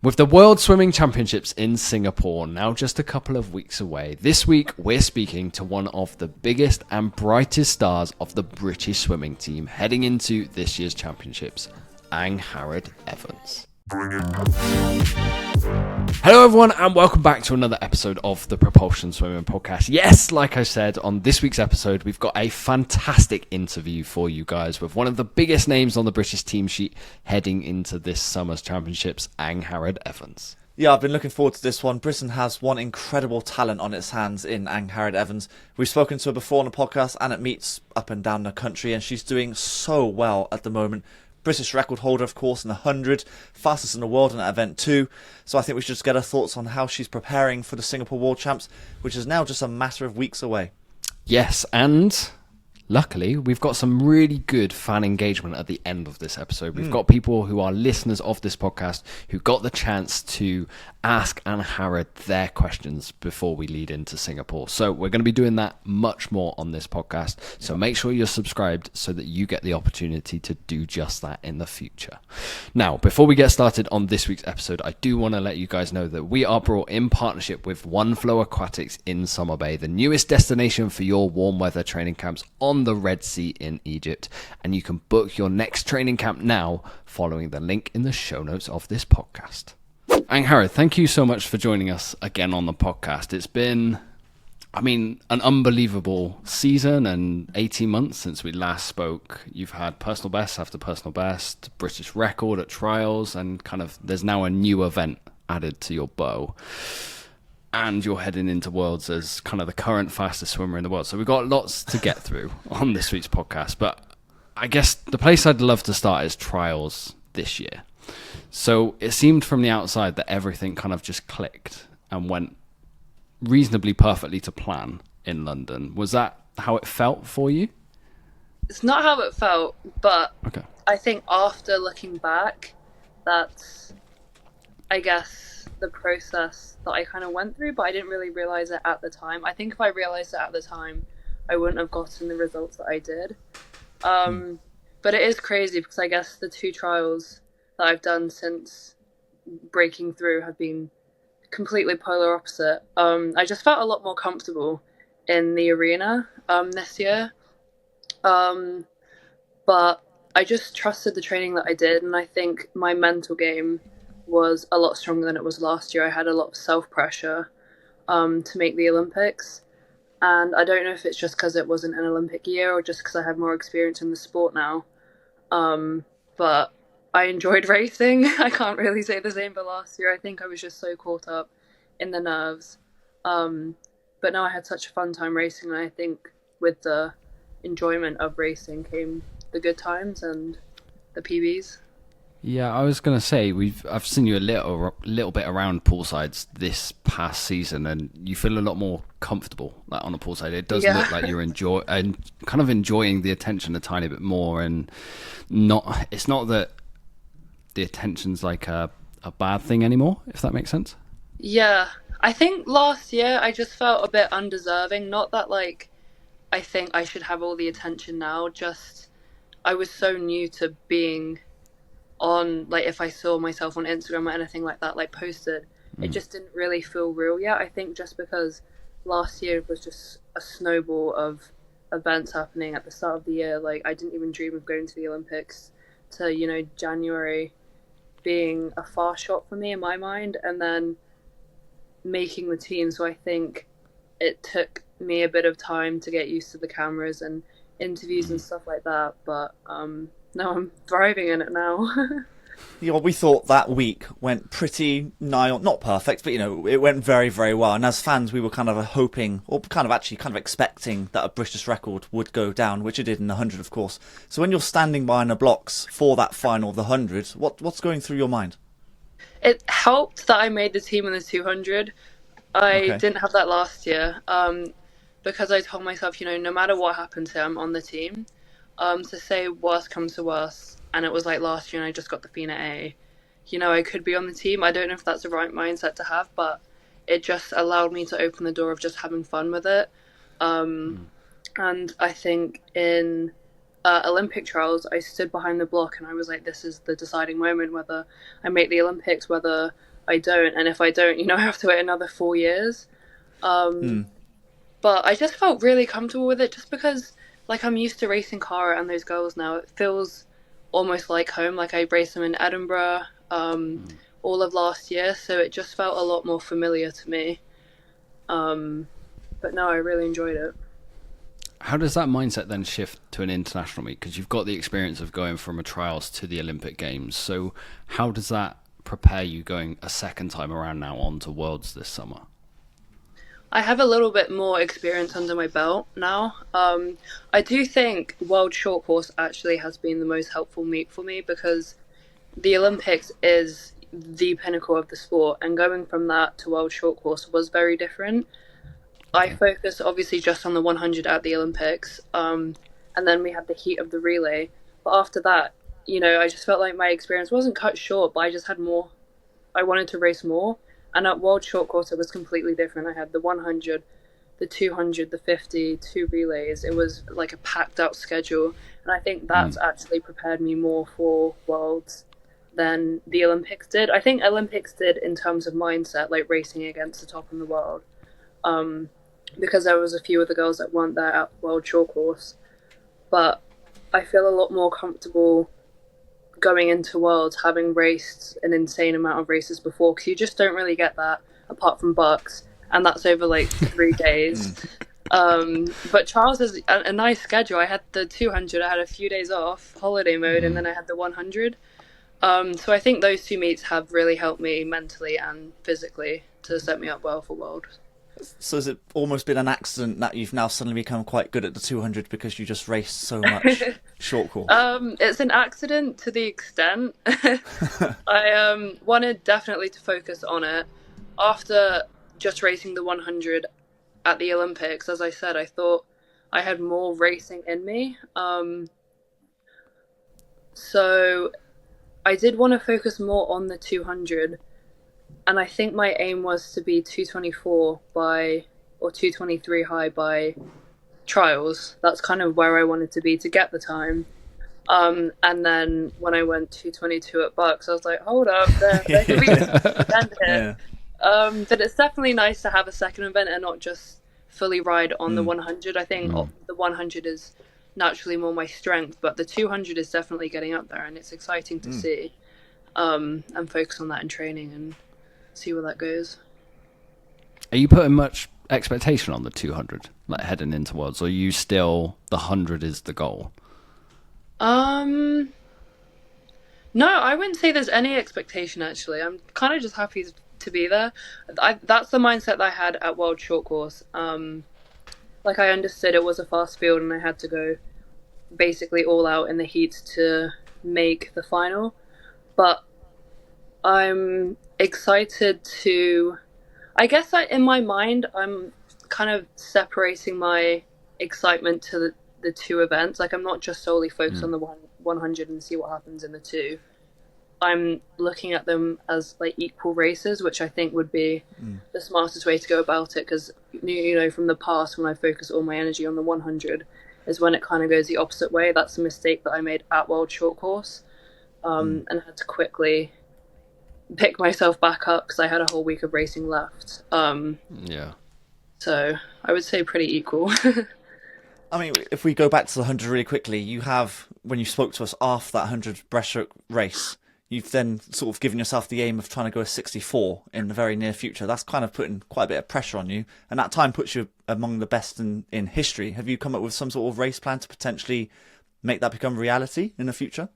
With the World Swimming Championships in Singapore now just a couple of weeks away, this week we're speaking to one of the biggest and brightest stars of the British swimming team heading into this year's championships, Angharad Evans. Hello everyone and welcome back to another episode of the Propulsion Swimming Podcast. Yes, like I said, on this week's episode we've got a fantastic interview for you guys with one of the biggest names on the British team sheet heading into this summer's championships, Angharad Evans. Yeah, I've been looking forward to this one. Britain has one incredible talent on its hands in Angharad Evans. We've spoken to her before on the podcast and at meets up and down the country, and she's doing so well at the moment. British record holder, of course, in the 100, fastest in the world in that event too. So I think we should just get her thoughts on how she's preparing for the Singapore World Champs, which is now just a matter of weeks away. Yes, and luckily, we've got some really good fan engagement at the end of this episode. We've got people who are listeners of this podcast who got the chance to ask Angharad their questions before we lead into Singapore. So we're going to be doing that much more on this podcast. So make sure you're subscribed so that you get the opportunity to do just that in the future. Now, before we get started on this week's episode, I do want to let you guys know that we are brought in partnership with One Flow Aquatics in Summer Bay, the newest destination for your warm weather training camps on the Red Sea in Egypt, and you can book your next training camp now following the link in the show notes of this podcast. Angharad, thank you so much for joining us again on the podcast. It's been, an unbelievable season and 18 months since we last spoke. You've had personal best after personal best, British record at trials, and there's now a new event added to your bow. And you're heading into Worlds as the current fastest swimmer in the world. So we've got lots to get through on this week's podcast. But I guess the place I'd love to start is trials this year. So it seemed from the outside that everything just clicked and went reasonably perfectly to plan in London. Was that how it felt for you? It's not how it felt, but okay. I think after looking back, that's, I guess, the process that I went through, but I didn't really realize it at the time. I think if I realized it at the time, I wouldn't have gotten the results that I did. But it is crazy because I guess the two trials that I've done since breaking through have been completely polar opposite. I just felt a lot more comfortable in the arena this year. But I just trusted the training that I did, and I think my mental game was a lot stronger than it was last year. I had a lot of self-pressure to make the Olympics, and I don't know if it's just because it wasn't an Olympic year or just because I have more experience in the sport now, but I enjoyed racing. I can't really say the same for last year. I think I was just so caught up in the nerves, but now I had such a fun time racing, and I think with the enjoyment of racing came the good times and the PBs. Yeah, I was going to say, I've seen you a little bit around poolsides this past season, and you feel a lot more comfortable on a poolside. It does look like you're enjoying the attention a tiny bit more, and it's not that the attention's like a bad thing anymore, if that makes sense. Yeah, I think last year I just felt a bit undeserving. Not that I think I should have all the attention now, just I was so new to being on, if I saw myself on Instagram or anything like that, posted, it just didn't really feel real yet. I think just because last year was just a snowball of events happening at the start of the year. I didn't even dream of going to the Olympics, to, January being a far shot for me in my mind, and then making the team. So I think it took me a bit of time to get used to the cameras and interviews and stuff like that, but no, I'm thriving in it now. Yeah, well, we thought that week went pretty nigh on, not perfect, but it went very, very well. And as fans, we were hoping, or expecting that a British record would go down, which it did in the 100, of course. So when you're standing behind the blocks for that final of the 100, what's going through your mind? It helped that I made the team in the 200. I didn't have that last year, because I told myself, no matter what happens here, I'm on the team. To say worst comes to worst, and it was like last year and I just got the FINA A, I could be on the team. I don't know if that's the right mindset to have, but it just allowed me to open the door of just having fun with it. And I think in Olympic trials, I stood behind the block and I was like, this is the deciding moment, whether I make the Olympics, whether I don't, and if I don't, I have to wait another 4 years. But I just felt really comfortable with it, just because like I'm used to racing Cara and those girls now. It feels almost like home. Like I raced them in Edinburgh all of last year, so it just felt a lot more familiar to me. But no, I really enjoyed it. How does that mindset then shift to an international meet? Because you've got the experience of going from a trials to the Olympic Games. So how does that prepare you going a second time around now on to Worlds this summer? I have a little bit more experience under my belt now. I do think World Short Course actually has been the most helpful meet for me, because the Olympics is the pinnacle of the sport, and going from that to World Short Course was very different. I focused obviously just on the 100 at the Olympics, and then we had the heat of the relay. But after that, I just felt like my experience wasn't cut short, but I just had more. I wanted to race more. And at World Short Course, it was completely different. I had the 100, the 200, the 50, 2 relays. It was like a packed out schedule. And I think that's actually prepared me more for Worlds than the Olympics did. I think Olympics did in terms of mindset, like racing against the top in the world. Because there was a few of the girls that weren't there at World Short Course. But I feel a lot more comfortable going into Worlds, having raced an insane amount of races before, because you just don't really get that apart from Bucks, and that's over like 3 days. But Charles has a nice schedule. I had the 200, I had a few days off, holiday mode, and then I had the 100. So I think those 2 meets have really helped me mentally and physically to set me up well for Worlds. So has it almost been an accident that you've now suddenly become quite good at the 200 because you just raced so much short course? It's an accident to the extent. I wanted definitely to focus on it. After just racing the 100 at the Olympics, as I said, I thought I had more racing in me. So I did want to focus more on the 200. And I think my aim was to be 224 or 223 high by trials. That's kind of where I wanted to be to get the time. And then when I went 222 at Bucks, I was like, hold up, there could be a event here. But it's definitely nice to have a second event and not just fully ride on the 100. I think the 100 is naturally more my strength, but the 200 is definitely getting up there, and it's exciting to see. And focus on that in training and see where that goes. Are you putting much expectation on the 200, like heading into Worlds, or are you still the 100 is the goal? No, I wouldn't say there's any expectation, actually. I'm kind of just happy to be there. That's the mindset that I had at World Short Course. Like, I understood it was a fast field and I had to go basically all out in the heats to make the final. But I'm excited to... I guess that in my mind, I'm kind of separating my excitement to the 2 events. Like, I'm not just solely focused on the 100 and see what happens in the 2. I'm looking at them as like equal races, which I think would be the smartest way to go about it. Because from the past, when I focus all my energy on the 100, is when it kind of goes the opposite way. That's a mistake that I made at World Short Course, and had to quickly pick myself back up because I had a whole week of racing left. So I would say pretty equal. I mean, if we go back to the 100 really quickly, you have, when you spoke to us after that 100 breaststroke race, you've then sort of given yourself the aim of trying to go a 64 in the very near future. That's kind of putting quite a bit of pressure on you, and that time puts you among the best in history. Have you come up with some sort of race plan to potentially make that become reality in the future?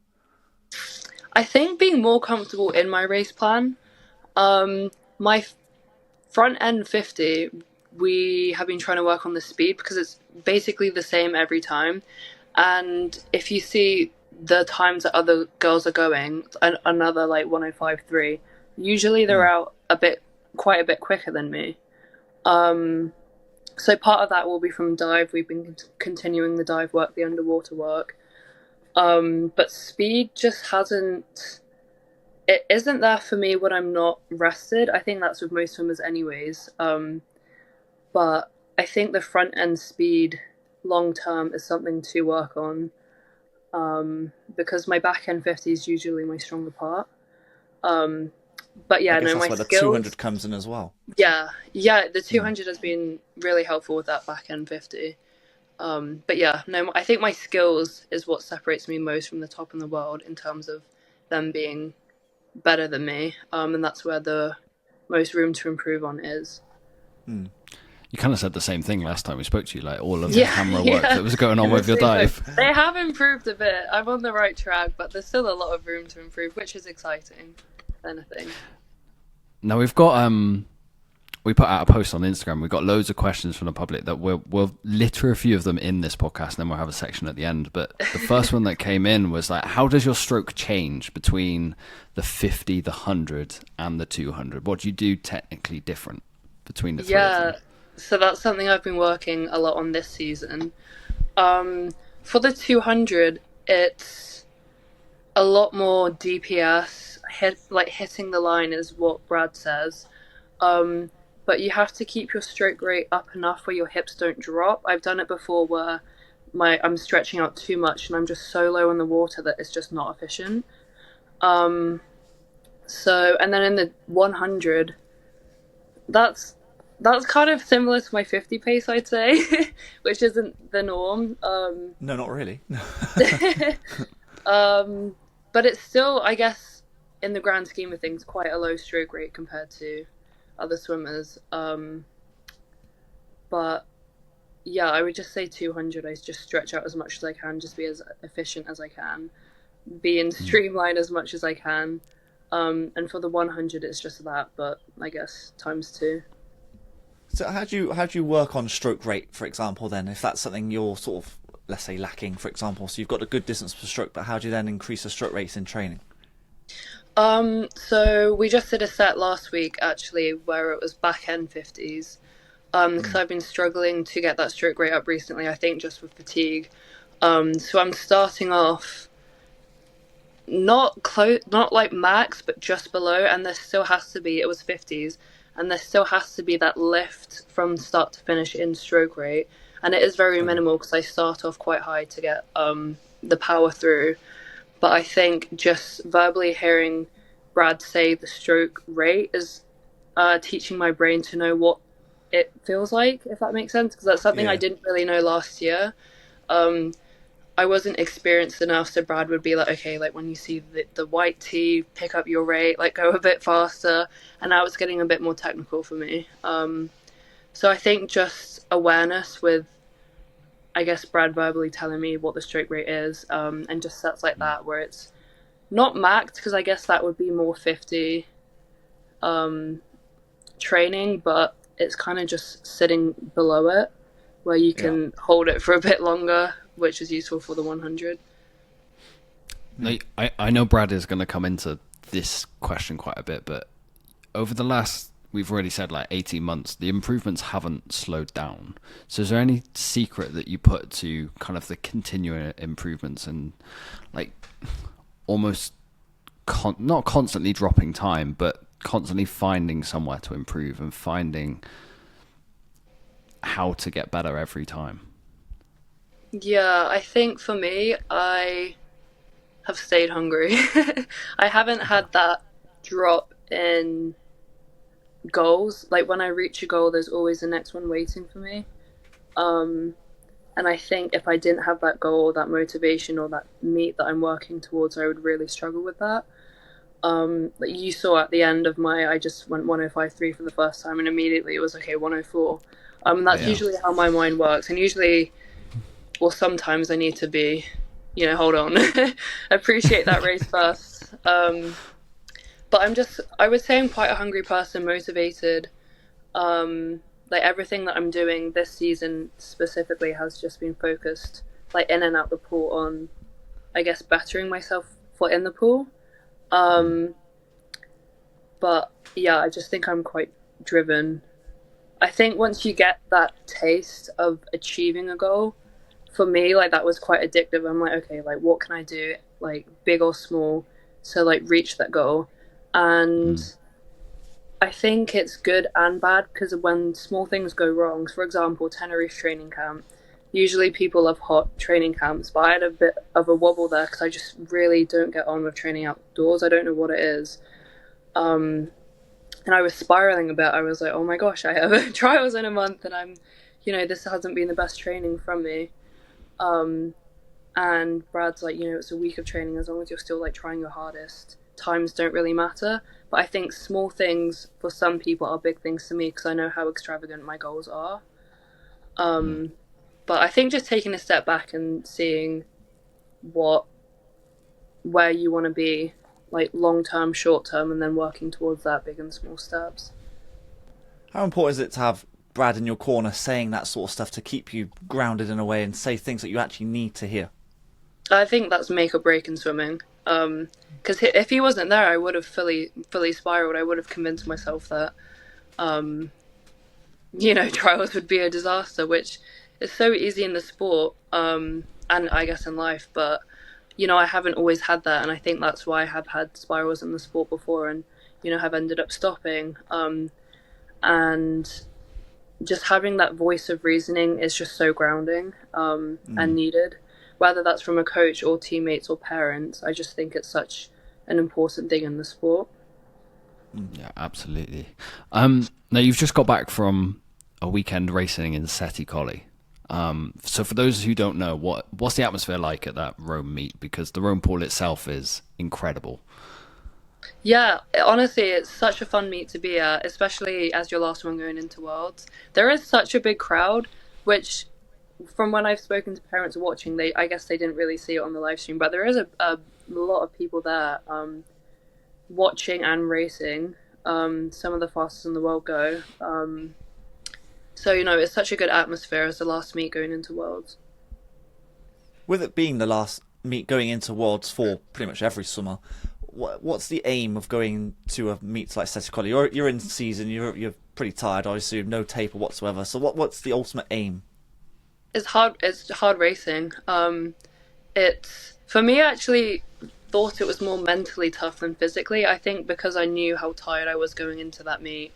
I think being more comfortable in my race plan. My front end 50, we have been trying to work on the speed because it's basically the same every time. And if you see the times that other girls are going, another like 105.3, usually they're out quite a bit quicker than me. So part of that will be from dive. We've been continuing the dive work, the underwater work. But speed just it isn't there for me when I'm not rested. I think that's with most swimmers anyways. But I think the front end speed long term is something to work on. Because my back end 50 is usually my stronger part. But yeah, I guess no, that's my where the skills. 200 comes in as well. Yeah, the 200 has been really helpful with that back end 50. But yeah, no, I think my skills is what separates me most from the top in the world in terms of them being better than me. And that's where the most room to improve on is. You kind of said the same thing last time we spoke to you, like all of the camera work that was going on with your dive. They have improved a bit. I'm on the right track, but there's still a lot of room to improve, which is exciting. Anything. Now we've got we put out a post on Instagram. We've got loads of questions from the public that we'll litter a few of them in this podcast, and then we'll have a section at the end. But the first one that came in was like, how does your stroke change between the 50, the 100, and the 200? What do you do technically different between the three of them? So that's something I've been working a lot on this season. For the 200, it's a lot more DPS. Hitting the line is what Brad says. But you have to keep your stroke rate up enough where your hips don't drop. I've done it before where I'm stretching out too much and I'm just so low in the water that it's just not efficient. And then in the 100, that's kind of similar to my 50 pace, I'd say, which isn't the norm. No, not really. But it's still, I guess, in the grand scheme of things, quite a low stroke rate compared to other swimmers. But yeah, I would just say 200. I just stretch out as much as I can, just be as efficient as I can, be in streamline as much as I can. And for the 100, it's just that, but I guess times 2. So how do you work on stroke rate, for example, then, if that's something you're sort of, let's say, lacking, for example? So you've got a good distance per stroke, but how do you then increase the stroke rates in training? So we just did a set last week, actually, where it was back end 50s, because I've been struggling to get that stroke rate up recently, I think just with fatigue. So I'm starting off not like max, but just below, and there still has to be, it was 50s, and there still has to be that lift from start to finish in stroke rate, and it is very minimal because I start off quite high to get the power through. But I think just verbally hearing Brad say the stroke rate is teaching my brain to know what it feels like, if that makes sense, because that's something I didn't really know last year. I wasn't experienced enough, so Brad would be like, okay, like when you see the white T, pick up your rate, like go a bit faster, and now it's getting a bit more technical for me. So I think just awareness with, I guess, Brad verbally telling me what the stroke rate is, and just sets like that where it's not maxed, because I guess that would be more 50 training, but it's kind of just sitting below it where you can hold it for a bit longer, which is useful for the 100. I know Brad is going to come into this question quite a bit, but over the last, we've already said like 18 months, the improvements haven't slowed down. So is there any secret that you put to kind of the continuing improvements and like almost not constantly dropping time, but constantly finding somewhere to improve and finding how to get better every time? Yeah, I think for me, I have stayed hungry. I haven't had that drop in goals. Like when I reach a goal, there's always the next one waiting for me. And I think if I didn't have that goal, that motivation, or that meet that I'm working towards, I would really struggle with that. Like you saw at the end of I just went 105.3 for the first time, and immediately it was okay, 104. That's usually how my mind works, and usually, well, sometimes I need to be, hold on, appreciate that race first. But I would say I'm quite a hungry person, motivated. Like everything that I'm doing this season specifically has just been focused, like in and out the pool, on, I guess, bettering myself for in the pool. But yeah, I just think I'm quite driven. I think once you get that taste of achieving a goal, for me, like that was quite addictive. I'm like, okay, like what can I do, like big or small, to like reach that goal? And I think it's good and bad, because when small things go wrong, for example, Tenerife training camp, usually people love hot training camps, but I had a bit of a wobble there because I just really don't get on with training outdoors. I don't know what it is. And I was spiraling a bit. I was like, oh my gosh, I have trials in a month, and this hasn't been the best training from me. And Brad's like, it's a week of training, as long as you're still like trying your hardest, times don't really matter. But I think small things for some people are big things to me, because I know how extravagant my goals are. But I think just taking a step back and seeing where you want to be, like long-term, short-term, and then working towards that, big and small steps. How important is it to have Brad in your corner saying that sort of stuff to keep you grounded in a way and say things that you actually need to hear? I think that's make or break in swimming. Because if he wasn't there, I would have fully spiraled. I would have convinced myself that, trials would be a disaster, which is so easy in the sport, and I guess in life. But, I haven't always had that, and I think that's why I have had spirals in the sport before and, have ended up stopping. And just having that voice of reasoning is just so grounding, and needed. Whether that's from a coach or teammates or parents, I just think it's such an important thing in the sport. Yeah, absolutely. Now, you've just got back from a weekend racing in Seti Colli. So for those who don't know, what's the atmosphere like at that Rome meet? Because the Rome pool itself is incredible. Yeah, honestly, it's such a fun meet to be at, especially as your last one going into Worlds. There is such a big crowd, which, from when I've spoken to parents watching, I guess they didn't really see it on the live stream, but there is a lot of people there watching and racing. Some of the fastest in the world go. So, it's such a good atmosphere as the last meet going into Worlds. With it being the last meet going into Worlds for pretty much every summer, what's the aim of going to a meet like Seti Colli? You're in season, you're pretty tired, I assume, no taper whatsoever. So what's the ultimate aim? It's hard racing. It's, for me, I actually thought it was more mentally tough than physically. I think because I knew how tired I was going into that meet.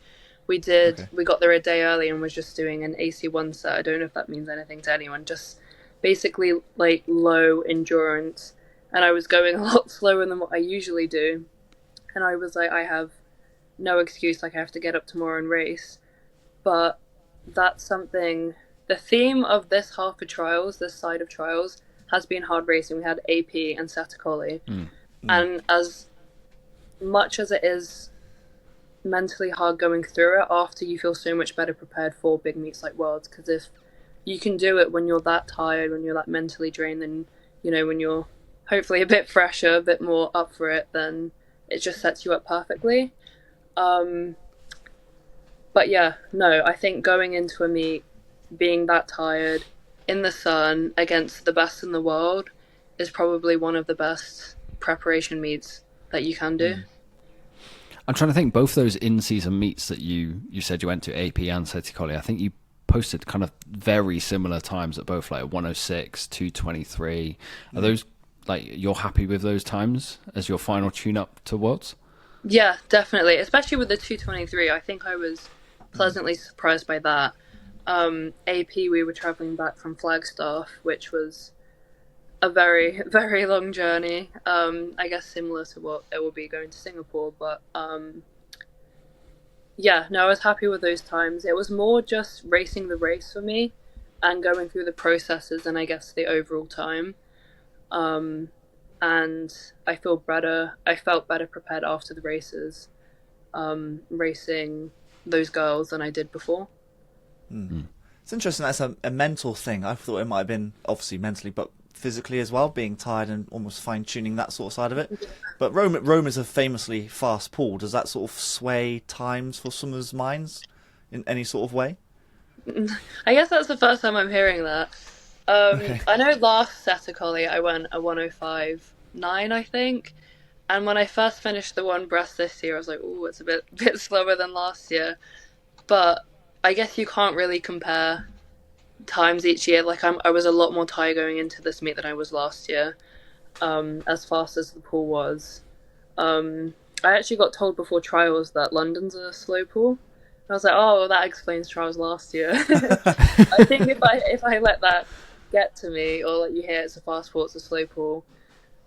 We got there a day early and was just doing an AC1 set. I don't know if that means anything to anyone. Just basically like low endurance. And I was going a lot slower than what I usually do. And I was like, I have no excuse. Like, I have to get up tomorrow and race. But that's something... The theme of this half of trials, this side of trials, has been hard racing. We had AP and Seti Colli. And as much as it is mentally hard going through it, after you feel so much better prepared for big meets like Worlds, because if you can do it when you're that tired, when you're that mentally drained, then, when you're hopefully a bit fresher, a bit more up for it, then it just sets you up perfectly. But yeah, no, I think going into a meet, being that tired in the sun against the best in the world is probably one of the best preparation meets that you can do. I'm trying to think, both those in-season meets that you said you went to, AP and Seti Colli, I think you posted kind of very similar times at both, like 106, 223. Are those, like, you're happy with those times as your final tune-up to Worlds? Yeah, definitely. Especially with the 223. I think I was pleasantly surprised by that. AP, we were travelling back from Flagstaff, which was a very, very long journey. I guess similar to what it will be going to Singapore. But yeah, no, I was happy with those times. It was more just racing the race for me and going through the processes and I guess the overall time. And I felt better prepared after the races, racing those girls than I did before. It's interesting that's a mental thing. I thought it might have been obviously mentally, but physically as well, being tired and almost fine-tuning that sort of side of it. But Rome is a famously fast pool. Does that sort of sway times for swimmers' minds in any sort of way? I guess that's the first time I'm hearing that. Okay. I know last Seti Colli I went a 105.9, I think. And when I first finished the one breast this year, I was like, oh, it's a bit slower than last year. But I guess you can't really compare times each year. Like I was a lot more tired going into this meet than I was last year, as fast as the pool was. I actually got told before trials that London's a slow pool. I was like, oh, well, that explains trials last year. I think if I let that get to me, or let you hear it's a fast pool, it's a slow pool,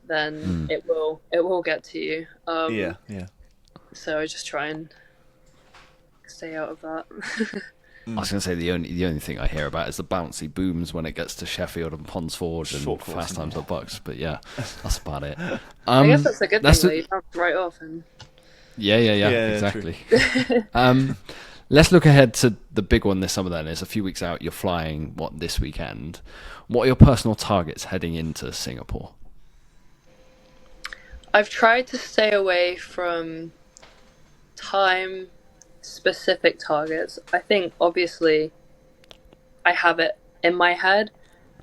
then it will get to you. Yeah. So I just try and stay out of that. I was going to say the only thing I hear about is the bouncy booms when it gets to Sheffield and Ponsford and Short fast times at Bucks. But yeah, that's about it. I guess that's a good thing, though. You bounce right off. And... Yeah, exactly. Let's look ahead to the big one this summer then. It's a few weeks out. You're flying, this weekend? What are your personal targets heading into Singapore? I've tried to stay away from time-specific targets. I think, obviously, I have it in my head.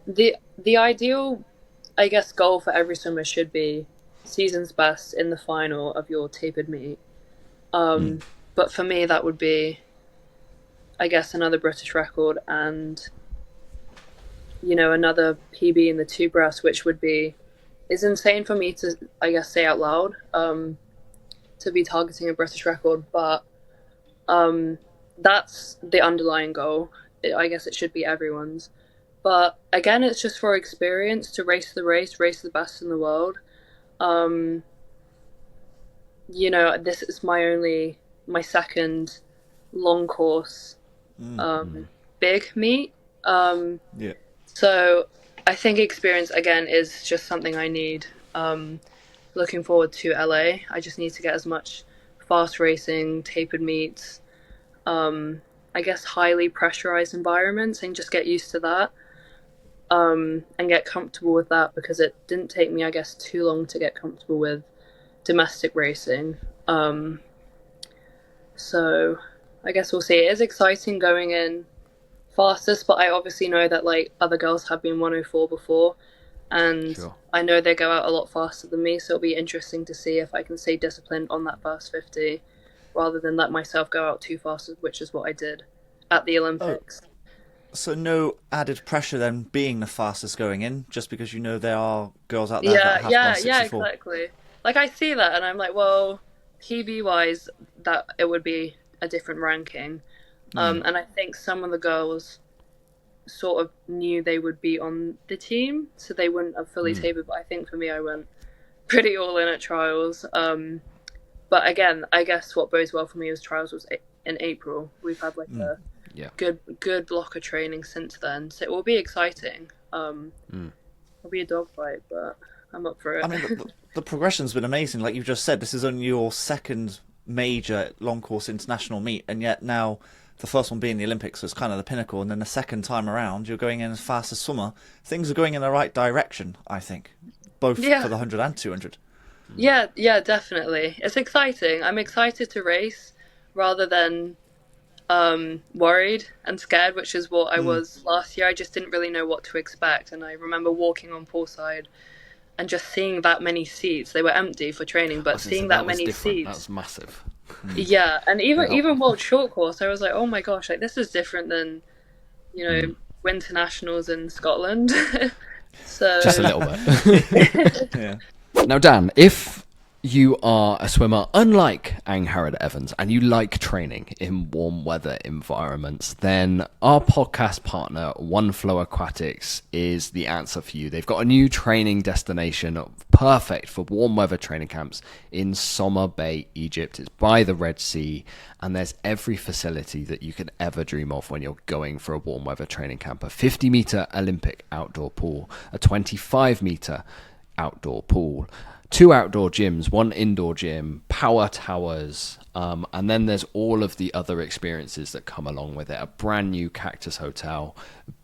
The ideal, I guess, goal for every swimmer should be season's best in the final of your tapered meet. But for me, that would be, I guess, another British record and, another PB in the 2 breast, which is insane for me to, I guess, say out loud, to be targeting a British record. But that's the underlying goal. I guess it should be everyone's. But again, it's just for experience, to race the best in the world. This is my second long course big meet. So I think experience, again, is just something I need. Looking forward to LA. I just need to get as much fast racing, tapered meets, I guess highly pressurized environments, and just get used to that. And get comfortable with that, because it didn't take me, I guess, too long to get comfortable with domestic racing. So I guess we'll see. It is exciting going in fastest, but I obviously know that other girls have been 104 before, and sure. I know they go out a lot faster than me, so it'll be interesting to see if I can stay disciplined on that first 50 rather than let myself go out too fast, which is what I did at the Olympics. So no added pressure then being the fastest going in, just because there are girls out there that have gone 64. Yeah, exactly. I see that and I'm like, well, PB wise, that it would be a different ranking. And I think some of the girls sort of knew they would be on the team, so they wouldn't have fully tapered. But I think for me, I went pretty all in at trials. But again, I guess what bodes well for me was trials was in April. We've had a good block of training since then, so it will be exciting. It'll be a dogfight, but I'm up for it. I mean, the progression's been amazing. Like you just said, this is only your second major long course international meet, and yet now the first one being the Olympics was kind of the pinnacle, and then the second time around you're going in as fast as swimmer. Things are going in the right direction, I think, both for the 100 and 200. Yeah, definitely. It's exciting. I'm excited to race rather than worried and scared, which is what I was last year. I just didn't really know what to expect, and I remember walking on poolside and just seeing that many seats. They were empty for training, but seeing that many seats, that was massive. Yeah, and even World Short Course, I was like, oh my gosh, this is different than Winter Nationals in Scotland. So just a little bit. Yeah. Now, Dan, if you are a swimmer unlike Angharad Evans and you like training in warm weather environments, then our podcast partner, One Flow Aquatics, is the answer for you. They've got a new training destination perfect for warm weather training camps in Summer Bay, Egypt. It's by the Red Sea, and there's every facility that you can ever dream of when you're going for a warm weather training camp. A 50-meter Olympic outdoor pool, a 25-meter outdoor pool, 2 outdoor gyms, 1 indoor gym, power towers, and then there's all of the other experiences that come along with it. A brand new Cactus Hotel,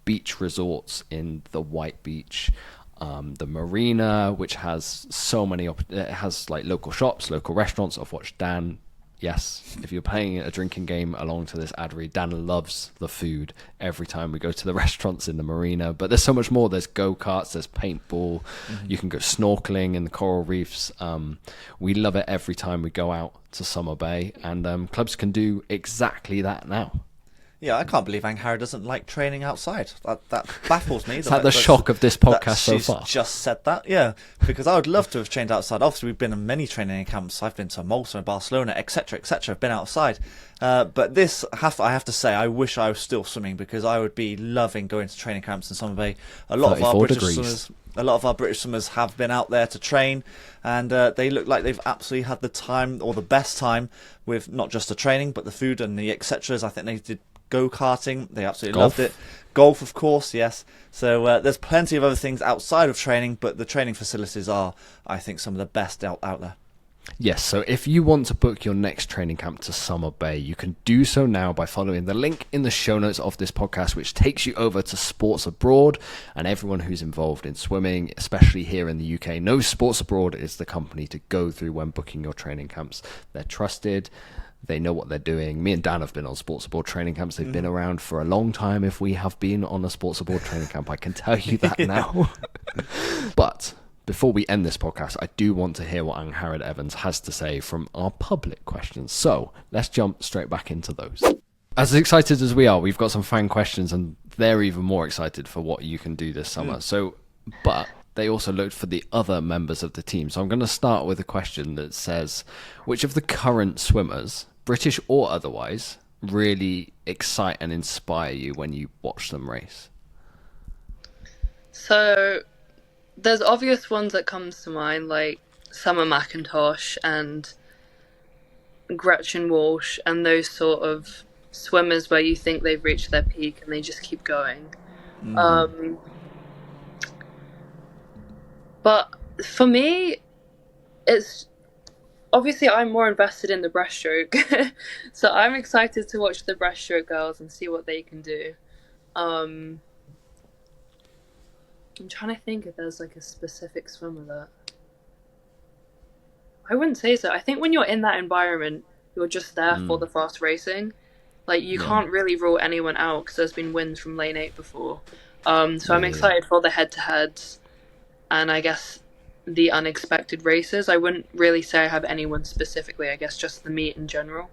beach resorts in the White Beach, the marina, which has so many, it has local shops, local restaurants, of which Dan, yes, if you're playing a drinking game along to this ad read, Dan loves the food every time we go to the restaurants in the marina. But there's so much more. There's go-karts, there's paintball, you can go snorkeling in the coral reefs. We love it every time we go out to Summer Bay, and clubs can do exactly that now. Yeah, I can't believe Angharad doesn't like training outside. That baffles me. Is that the shock of this podcast so far? She's just said that, yeah. Because I would love to have trained outside. Obviously, we've been in many training camps. I've been to Malta and Barcelona, etc., etc. I've been outside. But this, I have to say, I wish I was still swimming, because I would be loving going to training camps in Summer Bay. A lot of our British swimmers, a lot of our British swimmers have been out there to train, and they look like they've absolutely had the time, or the best time, with not just the training but the food and the etceteras. I think they did go-karting, they absolutely loved it. Golf, of course, yes. So there's plenty of other things outside of training, but the training facilities are, I think, some of the best out there. Yes, so if you want to book your next training camp to Summer Bay, you can do so now by following the link in the show notes of this podcast, which takes you over to Sports Abroad. And everyone who's involved in swimming, especially here in the UK, knows Sports Abroad is the company to go through when booking your training camps. They're trusted. They know what they're doing. Me and Dan have been on Sports Abroad training camps. They've been around for a long time. If we have been on a Sports Abroad training camp, I can tell you that now. But before we end this podcast, I do want to hear what Angharad Evans has to say from our public questions. So let's jump straight back into those. As excited as we are, we've got some fan questions, and they're even more excited for what you can do this summer. But they also looked for the other members of the team. So I'm going to start with a question that says, which of the current swimmers, British or otherwise, really excite and inspire you when you watch them race? So there's obvious ones that comes to mind, like Summer McIntosh and Gretchen Walsh, and those sort of swimmers where you think they've reached their peak and they just keep going. But for me, it's obviously I'm more invested in the breaststroke, so I'm excited to watch the breaststroke girls and see what they can do. I'm trying to think if there's like a specific swimmer that I wouldn't say so. I think when you're in that environment, you're just there for the fast racing. Like you can't really rule anyone out because there's been wins from lane 8 before. So I'm excited for the head-to-heads and I guess the unexpected races. I wouldn't really say I have anyone specifically. I guess just the meet in general.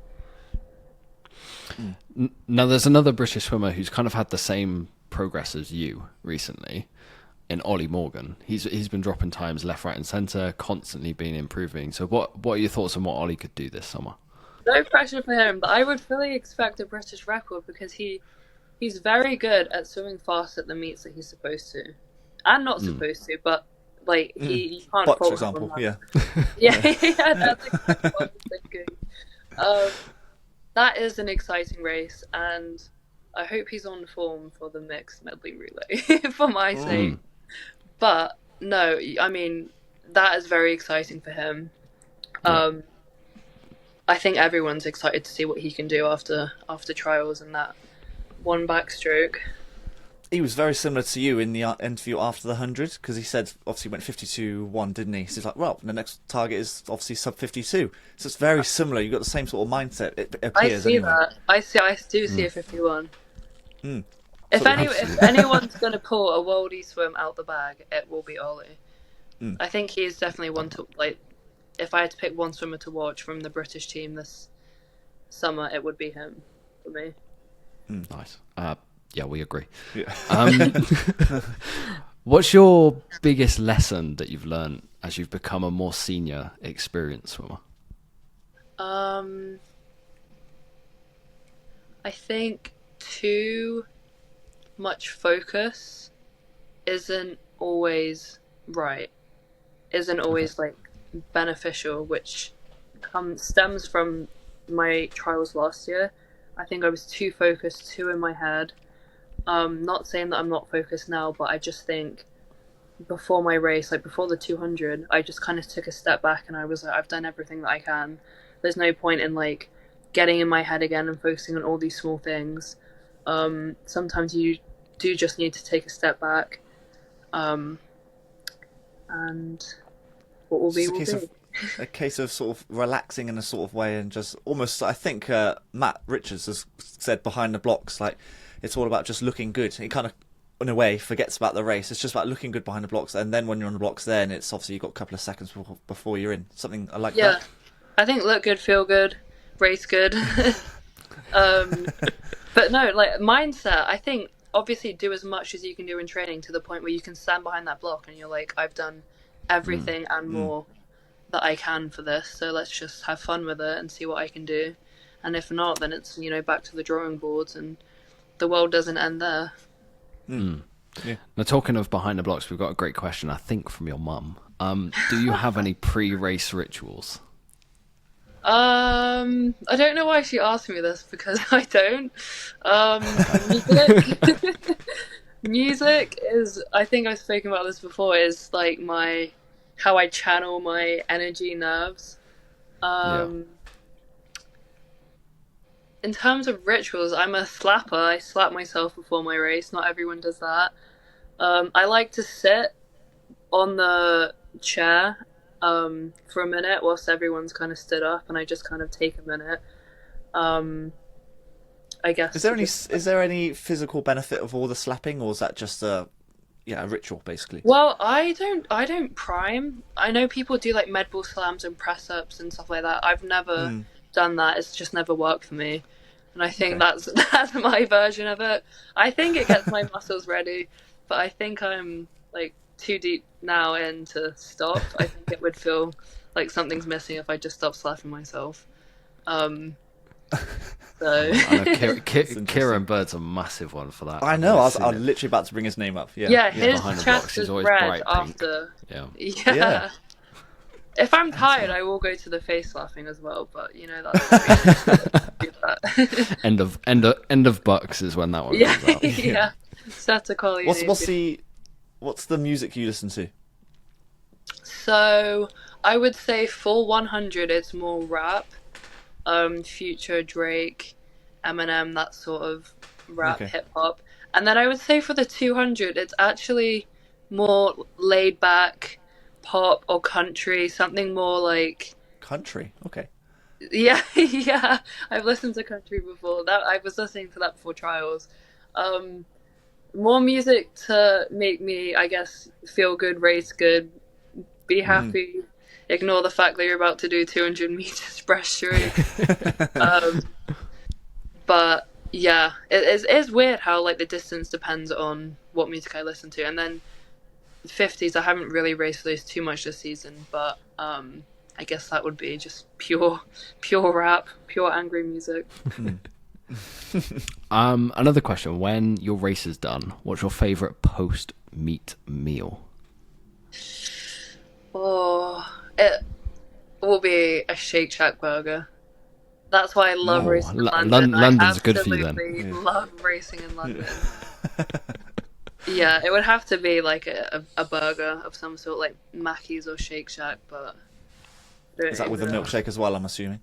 Now, there's another British swimmer who's kind of had the same progress as you recently, in Ollie Morgan. He's been dropping times left, right, and centre, constantly been improving. So, what are your thoughts on what Ollie could do this summer? No pressure for him, but I would fully expect a British record because he's very good at swimming fast at the meets that he's supposed to, and not supposed to, but like you can't. Box, for example, yeah, that's exactly what I was thinking. That is an exciting race, and I hope he's on form for the mixed medley relay for my sake. But no, I mean that is very exciting for him. I think everyone's excited to see what he can do after trials and that one backstroke. He was very similar to you in the interview after the 100, because he said, obviously went 52.1, didn't he? So he's like, well, the next target is obviously sub 52. So it's very similar. You've got the same sort of mindset, it appears. I see anyway. that. I do see a 51. If anyone's going to pull a worldie swim out the bag, it will be Ollie. I think he's definitely one to, like, if I had to pick one swimmer to watch from the British team this summer, it would be him for me. Nice. Yeah, we agree. Yeah. What's your biggest lesson that you've learned as you've become a more senior, experienced swimmer? I think too much focus isn't always right. Isn't always like beneficial, which stems from my trials last year. I think I was too focused, too in my head. Not saying that I'm not focused now, but I just think before my race, like before the 200, I just kind of took a step back and I was like, I've done everything that I can. There's no point in like getting in my head again and focusing on all these small things. Sometimes you do just need to take a step back. And what will be, will be. A case of sort of relaxing in a sort of way and just almost, I think Matt Richards has said behind the blocks, like it's all about just looking good. He kind of, in a way, forgets about the race. It's just about looking good behind the blocks, and then when you're on the blocks, then it's obviously you've got a couple of seconds before you're in. Something I like that. I think look good, feel good, race good. But no, like mindset, I think obviously do as much as you can do in training to the point where you can stand behind that block and you're like, I've done everything and more that I can for this, so let's just have fun with it and see what I can do. And if not, then it's, back to the drawing boards, and the world doesn't end there. Yeah. Now, talking of behind the blocks, we've got a great question, I think, from your mum. Do you have any pre-race rituals? I don't know why she asked me this, because I don't. Music is, I think I've spoken about this before, is like how I channel my energy nerves. In terms of rituals, I'm a slapper. I slap myself before my race. Not everyone does that. I like to sit on the chair for a minute whilst everyone's kind of stood up, and I just kind of take a minute. I guess. Is there any physical benefit of all the slapping, or is that just a ritual basically? Well, I don't prime. I know people do like med ball slams and press ups and stuff like that. I've never done that. It's just never worked for me, and I think that's my version of it. I think it gets my muscles ready, but I think I'm like too deep now in to stop. I think it would feel like something's missing if I just stopped slapping myself. So Kieran Bird's a massive one for that. I know. I was literally about to bring his name up. Yeah, his chest is red after. Yeah. If I'm tired, I will go to the face laughing as well. But that's that. end of bucks is when that one comes out. Yeah. What's the music you listen to? So I would say for 100, it's more rap. Future, Drake, Eminem, that sort of rap, hip hop. And then I would say for the 200, it's actually more laid back pop or country, something more like country. Okay. Yeah. I've listened to country before. I was listening to that before trials. More music to make me, I guess, feel good, race good, be happy. Ignore the fact that you're about to do 200 meters breaststroke. But yeah, it is weird how like the distance depends on what music I listen to. And then 50s, I haven't really raced those too much this season, but I guess that would be just pure rap, pure angry music. Another question: when your race is done, what's your favourite post-meet meal? Oh, it will be a Shake Shack burger. That's why I love racing in London. London's good for you then. I absolutely love racing in London. Yeah, it would have to be like a burger of some sort, like Mackey's or Shake Shack. But is that with a milkshake as well? I'm assuming.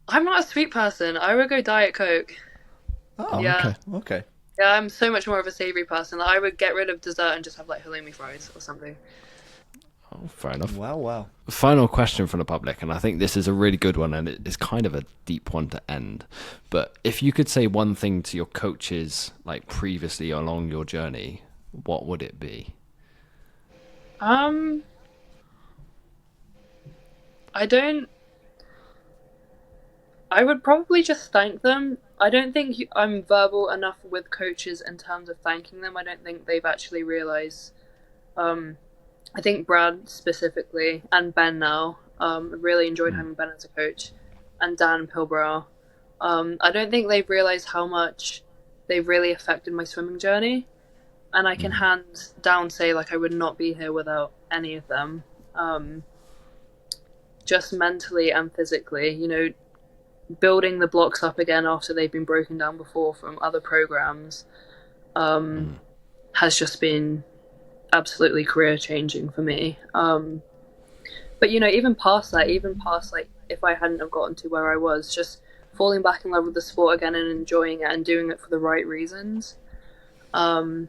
I'm not a sweet person. I would go Diet Coke. Oh, yeah. Okay. Yeah, I'm so much more of a savoury person. I would get rid of dessert and just have like halloumi fries or something. Oh, fair enough. Wow. Final question from the public, and I think this is a really good one, and it's kind of a deep one to end. But if you could say one thing to your coaches, like previously along your journey, what would it be? I would probably just thank them. I don't think I'm verbal enough with coaches in terms of thanking them. I don't think they've actually realised. I think Brad specifically, and Ben now, really enjoyed having Ben as a coach, and Dan Pilbrow. I don't think they've realised how much they've really affected my swimming journey. And I can hands down say, like, I would not be here without any of them. Just mentally and physically, building the blocks up again after they've been broken down before from other programs has just been absolutely career changing for me. But even past that, like if I hadn't have gotten to where I was, just falling back in love with the sport again and enjoying it and doing it for the right reasons. I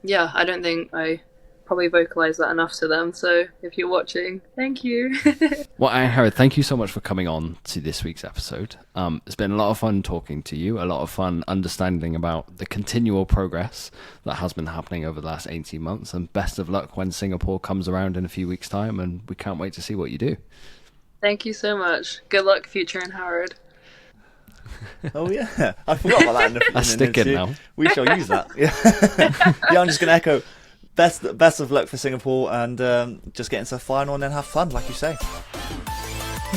don't think I probably vocalized that enough to them. So if you're watching, thank you. Well, Angharad, thank you so much for coming on to this week's episode. It's been a lot of fun talking to you, a lot of fun understanding about the continual progress that has been happening over the last 18 months, and best of luck when Singapore comes around in a few weeks' time, and we can't wait to see what you do. Thank you so much. Good luck, future Angharad. Oh yeah, I forgot about that. That's sticking now. We shall use that. Yeah, I'm just going to echo best of luck for Singapore, and just get into the final and then have fun, like you say.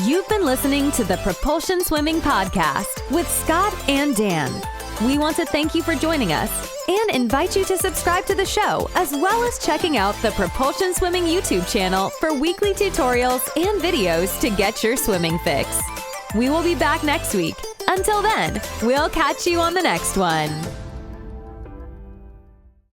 You've been listening to the Propulsion Swimming Podcast with Scott and Dan. We want to thank you for joining us and invite you to subscribe to the show, as well as checking out the Propulsion Swimming YouTube channel for weekly tutorials and videos to get your swimming fix. We will be back next week. Until then, we'll catch you on the next one.